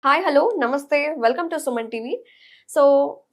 Hi hello నమస్తే welcome to Suman TV. So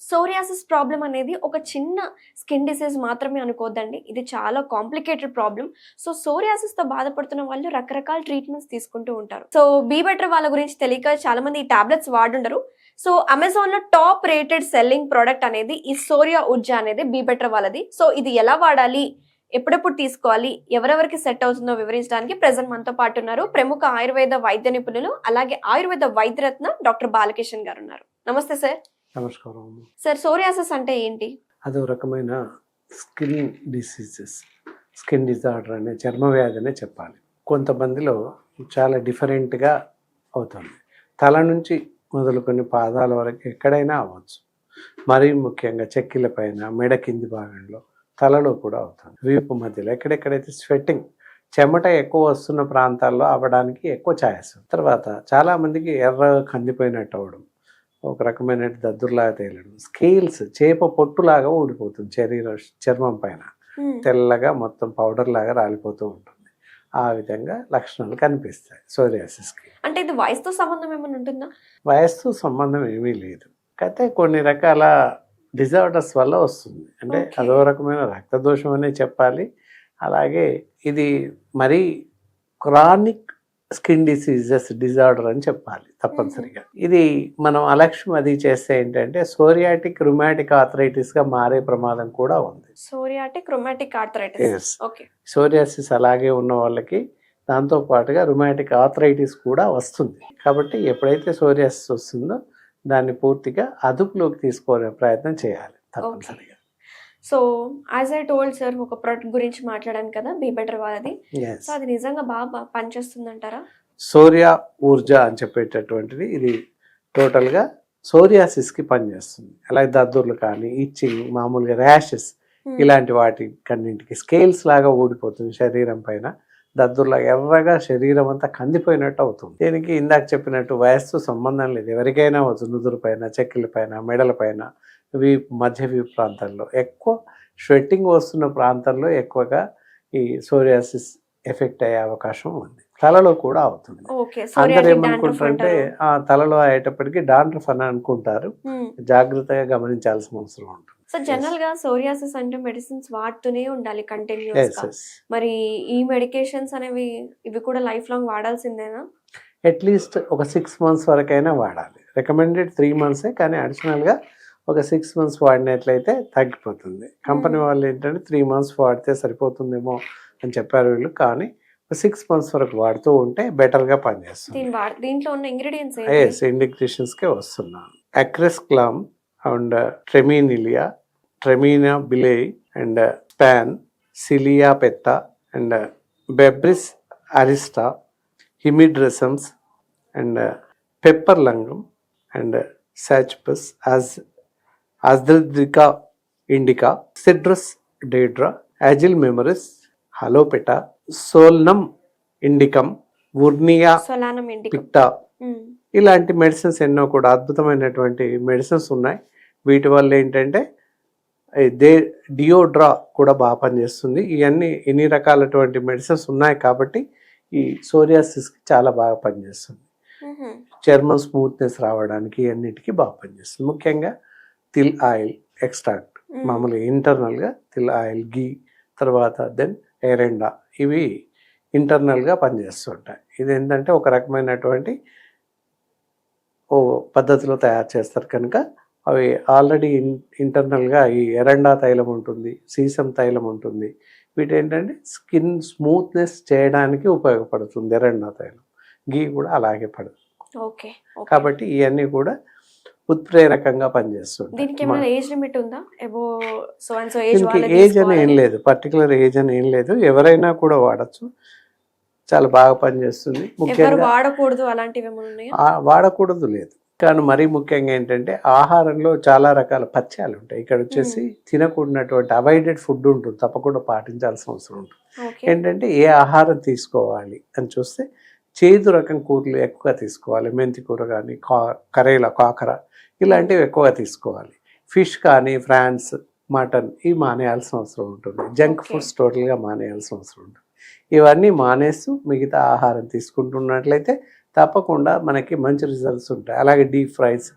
psoriasis problem అనేది ఒక చిన్న స్కిన్ డిసీజ్ మాత్రమే అనుకోవద్దండి. ఇది చాలా కాంప్లికేటెడ్ ప్రాబ్లం. సో సోరియాసిస్తో బాధపడుతున్న వాళ్ళు రకరకాల ట్రీట్మెంట్స్ తీసుకుంటూ ఉంటారు. సో బీ బెటర్ వాళ్ళ గురించి తెలియక చాలా మంది ఈ టాబ్లెట్స్ వాడుండరు. సో అమెజాన్లో టాప్ రేటెడ్ సెల్లింగ్ ప్రోడక్ట్ అనేది ఈ సోరియా ఉర్జా అనేది బీ బెటర్ వాళ్ళది. సో ఇది ఎలా వాడాలి, ఎప్పుడెప్పుడు తీసుకోవాలి, ఎవరెవరికి సెట్ అవుతుందో వివరించడానికి ప్రెజెంట్ మనతో పాటు ఉన్నారు ప్రముఖ ఆయుర్వేద వైద్య నిపుణులు, అలాగే ఆయుర్వేద వైద్యరత్న డాక్టర్ బాలకిషన్ గారు ఉన్నారు. నమస్తే సార్. నమస్కారం. సార్, సోరియాసిస్ అంటే ఏంటి? అదో రకమైన స్కిన్ డిసీజెస్, స్కిన్ డిజార్డర్ అనే చర్మ వ్యాధి అనే చెప్పాలి. కొంతమందిలో చాలా డిఫరెంట్గా అవుతుంది. తల నుంచి మొదలుకొని పాదాల వరకు ఎక్కడైనా అవ్వచ్చు. మరీ ముఖ్యంగా చెక్కిల పైన, మెడ కింది భాగంలో, తలలో కూడా అవుతుంది. వీపు మధ్యలో ఎక్కడెక్కడైతే స్వెట్టింగ్, చెమట ఎక్కువ వస్తున్న ప్రాంతాల్లో అవ్వడానికి ఎక్కువ ఛాయస్. తర్వాత చాలామందికి ఎర్రగా కందిపోయినట్టు అవ్వడం, ఒక రకమైన దద్దుర్లాగా తేలడం, స్కేల్స్ చేప పొట్టులాగా ఊడిపోతుంది చర్మం పైన, తెల్లగా మొత్తం పౌడర్ లాగా రాలిపోతూ ఉంటుంది. ఆ విధంగా లక్షణాలు కనిపిస్తాయి సోరియాసిస్కి. అంటే ఇది వయసుతో సంబంధం ఏమైనా ఉంటుందా? వయస్సు సంబంధం ఏమీ లేదు, అయితే కొన్ని రకాల డిజార్డర్స్ వల్ల వస్తుంది. అంటే అదో రకమైన రక్తదోషం అనే చెప్పాలి. అలాగే ఇది మరీ క్రానిక్ స్కిన్ డిసీజెస్ డిజార్డర్ అని చెప్పాలి తప్పనిసరిగా. ఇది మనం అలక్ష్యం అది చేస్తే ఏంటంటే సోరియాటిక్ రుమాటిక్ ఆర్థరైటిస్గా మారే ప్రమాదం కూడా ఉంది. Psoriatic rheumatic arthritis. Okay. Psoriasis అలాగే ఉన్న వాళ్ళకి దాంతో పాటుగా రుమాటిక్ ఆర్థరైటిస్ కూడా వస్తుంది. కాబట్టి ఎప్పుడైతే సోరియాసిస్ వస్తుందో దాన్ని పూర్తిగా అదుపులోకి తీసుకునే ప్రయత్నం చేయాలి తప్పనిసరిగా. So as I told sir, ఒక ప్రోడక్ట్ గురించి మాట్లాడాను కదా, బీ బెటర్ వాళ్ళది. సో అది నిజంగా బాగా పనిచేస్తుంది అంటారా? సోరియా ఊర్జా అని చెప్పేటటువంటిది ఇది టోటల్గా సోరియాసిస్కి పనిచేస్తుంది. అలాగే దద్దుర్లు కానీ, ఇచ్చింగ్, మామూలుగా ర్యాషెస్, ఇలాంటి వాటి కన్నింటికి స్కేల్స్ లాగా ఊడిపోతుంది శరీరం పైన, దద్దుర్లాగా ఎర్రగా శరీరం అంతా కందిపోయినట్టు అవుతుంది. దీనికి ఇందాక చెప్పినట్టు వయస్సు సంబంధం లేదు, ఎవరికైనా అవచ్చు. నుదురు పైన, చెక్కిల పైన, మెడల పైన, వీపు, మధ్య వీపు ప్రాంతాల్లో, ఎక్కువ స్వెట్టింగ్ వస్తున్న ప్రాంతంలో ఎక్కువగా ఈ సోరియాసిస్ ఎఫెక్ట్ అయ్యే అవకాశం ఉంది. తలలో కూడా అవుతుంది. అందరు ఏమనుకుంటారంటే ఆ తలలో అయ్యేటప్పటికి డాండ్రఫ్ అని అనుకుంటారు. జాగ్రత్తగా గమనించాల్సిన అవసరం ఉంటుంది. సో జనరల్ గా సోరియాసిస్ అంటే మెడిసిన్స్ వాడుతూనే ఉండాలి కంటిన్యూస్ గా. మరి ఈ మెడికేషన్స్ అనేవి ఇవి కూడా లైఫ్ లాంగ్ వాడాల్సిందేనా? అట్లీస్ట్ ఒక 6 months వరకైనా వాడాలి. రికమెండెడ్ 3 months, కానీ అడిషనల్గా ఒక 6 months వాడినట్లయితే తగ్గిపోతుంది. కంపెనీ వాళ్ళు ఏంటంటే 3 months వాడితే సరిపోతుందేమో అని చెప్పారు వీళ్ళు, కానీ 6 months వరకు వాడుతూ ఉంటే బెటర్గా పనిచేస్తుంది. దీంట్లో ఉన్న ఇంగ్రీడియంట్స్ ఇండికేషన్స్కే వస్తున్నాను. అక్రెస్క్లామ్ అండ్ ట్రెమినిలియా, ట్రెమినా బిలే అండ్ స్పాన్, సిలియా పెత్తా అండ్ బెబ్రిస్ అరిస్టా, హిమిడ్రెసమ్స్ అండ్ పెప్పర్ లంగం అండ్ సాచ్పస్, అజ్ద్రికా ఇండికా, సిట్రస్ డేడ్రా, అజిల్ మెమరిస్, హలోపెటా, సోల్నమ్ ఇండికమ్, వుర్నియా పిక్టా, ఇలాంటి మెడిసిన్స్ ఎన్నో కూడా అద్భుతమైనటువంటి మెడిసిన్స్ ఉన్నాయి. వీటి వల్ల ఏంటంటే డియోడ్రా కూడా బాగా పనిచేస్తుంది. ఇవన్నీ ఎన్ని రకాలటువంటి మెడిసిన్స్ ఉన్నాయి కాబట్టి ఈ సోరియాసిస్కి చాలా బాగా పనిచేస్తుంది. చర్మం స్మూత్నెస్ రావడానికి అన్నిటికీ బాగా పనిచేస్తుంది. ముఖ్యంగా తిల్ ఆయిల్ ఎక్స్ట్రాక్ట్, మామూలుగా ఇంటర్నల్గా తిల్ ఆయిల్, గీ, తర్వాత దెన్ ఎరెండా, ఇవి ఇంటర్నల్గా పనిచేస్తుంటాయి. ఇది ఏంటంటే ఒక రకమైనటువంటి పద్ధతిలో తయారు చేస్తారు కనుక అవి ఆల్రెడీ ఇంటర్నల్గా ఈ ఎరెండా తైలం ఉంటుంది, సీసం తైలం ఉంటుంది. వీటి ఏంటంటే స్కిన్ స్మూత్నెస్ చేయడానికి ఉపయోగపడుతుంది ఎరెండా తైలం. గీ కూడా అలాగే పడుతుంది. కాబట్టి ఇవన్నీ కూడా ఉత్ప్రేరకంగా పనిచేస్తుంది. ఏజ్ అని ఏం లేదు, పర్టికులర్ ఏజ్ అని ఏం లేదు, ఎవరైనా కూడా వాడచ్చు. చాలా బాగా పనిచేస్తుంది. ముఖ్యంగా వాడకూడదు లేదు, కానీ మరీ ముఖ్యంగా ఏంటంటే ఆహారంలో చాలా రకాల పథ్యాలు ఉంటాయి. ఇక్కడ వచ్చేసి తినకూడనటువంటి అవాయిడెడ్ ఫుడ్ ఉంటుంది, తప్పకుండా పాటించాల్సిన అవసరం ఉంటుంది. ఏంటంటే ఏ ఆహారం తీసుకోవాలి అని చూస్తే చేదు రకం కూరలు ఎక్కువగా తీసుకోవాలి. మెంతి కూర కానీ, కరేలా, కాకర, ఇలాంటివి ఎక్కువగా తీసుకోవాలి. ఫిష్ కానీ, ఫ్రాన్స్, మటన్, ఇవి మానేయాల్సిన అవసరం ఉంటుంది. జంక్ ఫుడ్స్ టోటల్గా మానేయాల్సిన అవసరం ఉంటుంది. ఇవన్నీ మానేస్తూ మిగతా ఆహారం తీసుకుంటున్నట్లయితే తప్పకుండా మనకి మంచి రిజల్ట్స్ ఉంటాయి. అలాగే డీప్ ఫ్రైస్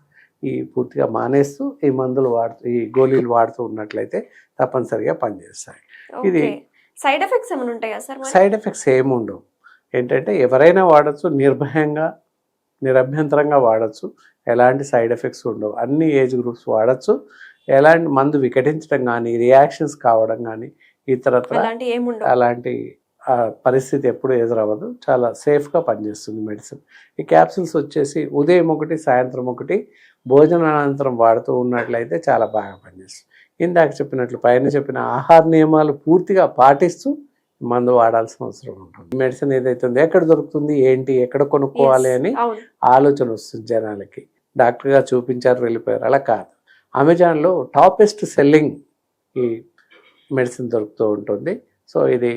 ఈ పూర్తిగా మానేస్తూ ఈ మందులు వాడుతూ ఈ గోళీలు వాడుతూ ఉన్నట్లయితే తప్పనిసరిగా పనిచేస్తాయి. ఇది ఓకే. సైడ్ ఎఫెక్ట్స్ ఏమైనా ఉంటాయా సార్ మరి? సైడ్ ఎఫెక్ట్స్ ఏమి ఉండవు. ఏంటంటే ఎవరైనా వాడచ్చు, నిర్భయంగా నిరభ్యంతరంగా వాడచ్చు, ఎలాంటి సైడ్ ఎఫెక్ట్స్ ఉండవు. అన్ని ఏజ్ గ్రూప్స్ వాడచ్చు. ఎలాంటి మందు వికటించడం కానీ, రియాక్షన్స్ కావడం కానీ, ఇతరత్ర అలాంటివి ఏముండవు. అలాంటి పరిస్థితి ఎప్పుడు ఎదురవ్వదు. చాలా సేఫ్గా పనిచేస్తుంది మెడిసిన్. ఈ క్యాప్సిల్స్ వచ్చేసి ఉదయం ఒకటి, సాయంత్రం ఒకటి, భోజనానంతరం వాడుతూ ఉన్నట్లయితే చాలా బాగా పనిచేస్తుంది. ఇందాక చెప్పినట్లు పైన చెప్పిన ఆహార నియమాలు పూర్తిగా పాటిస్తూ మందు వాడాల్సిన అవసరం ఉంటుంది. మెడిసిన్ ఏదైతే ఉందో ఎక్కడ దొరుకుతుంది, ఏంటి, ఎక్కడ కొనుక్కోవాలి అని అవును. ఆలోచన వస్తుంది జనాలకి. డాక్టర్గా చూపించారు, వెళ్ళిపోయారు. అలా కాదు. అమెజాన్లో టాపెస్ట్ సెల్లింగ్ ఈ మెడిసిన్ దొరుకుతూ ఉంటుంది. సో ఇది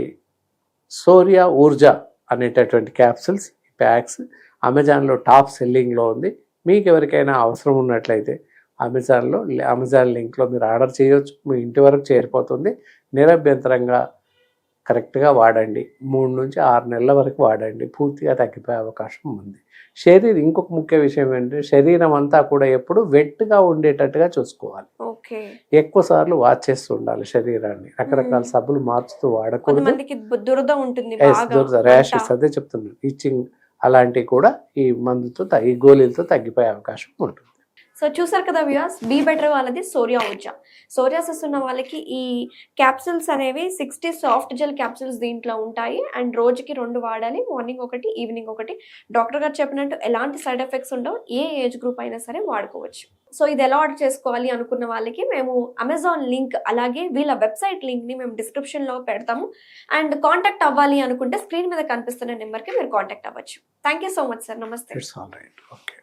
సోరియా ఊర్జా అనేటటువంటి క్యాప్సిల్స్, ప్యాక్స్ అమెజాన్లో టాప్ సెల్లింగ్లో ఉంది. మీకు ఎవరికైనా అవసరం ఉన్నట్లయితే అమెజాన్ లింక్లో మీరు ఆర్డర్ చేయొచ్చు. మీ ఇంటి వరకు చేరిపోతుంది. నిరభ్యంతరంగా కరెక్ట్గా వాడండి. 3 నుంచి 6 నెలల వరకు వాడండి. పూర్తిగా తగ్గిపోయే అవకాశం ఉంది. ఇంకొక ముఖ్య విషయం ఏంటంటే శరీరం అంతా కూడా ఎప్పుడు వెట్గా ఉండేటట్టుగా చూసుకోవాలి. ఓకే. ఎక్కువ సార్లు వాష్ చేస్తూ ఉండాలి శరీరాన్ని. రకరకాల సబ్బులు మార్చుతూ వాడకూడదు. కొంతమందికి దురద ఉంటుంది బాగా. ర్యాషెస్ అదే చెప్తున్నాను. ఇచ్చింగ్ అలాంటివి కూడా ఈ మందుతో ఈ గోళీలతో తగ్గిపోయే అవకాశం ఉంటుంది. సో చూసారు కదా వ్యూయర్స్, బీ బెటర్ వాళ్ళది సోరియా ఊర్జా. సోరియాసిస్ ఉన్న వాళ్ళకి ఈ క్యాప్సిల్స్ అనేవి 60 సాఫ్ట్ జెల్ క్యాప్సిల్స్ దీంట్లో ఉంటాయి. అండ్ రోజుకి 2 వాడాలి, మార్నింగ్ ఒకటి, ఈవినింగ్ ఒకటి. డాక్టర్ గారు చెప్పినట్టు ఎలాంటి సైడ్ ఎఫెక్ట్స్ ఉండవు. ఏ ఏజ్ గ్రూప్ అయినా సరే వాడుకోవచ్చు. సో ఇది ఎలా ఆర్డర్ చేసుకోవాలి అనుకున్న వాళ్ళకి మేము అమెజాన్ లింక్ అలాగే వీళ్ళ వెబ్సైట్ లింక్ని మేము డిస్క్రిప్షన్లో పెడతాము. అండ్ కాంటాక్ట్ అవ్వాలి అనుకుంటే స్క్రీన్ మీద కనిపిస్తున్న నెంబర్కి మీరు కాంటాక్ట్ అవ్వచ్చు. Thank you so much sir. నమస్తే. It's all right. ఓకే.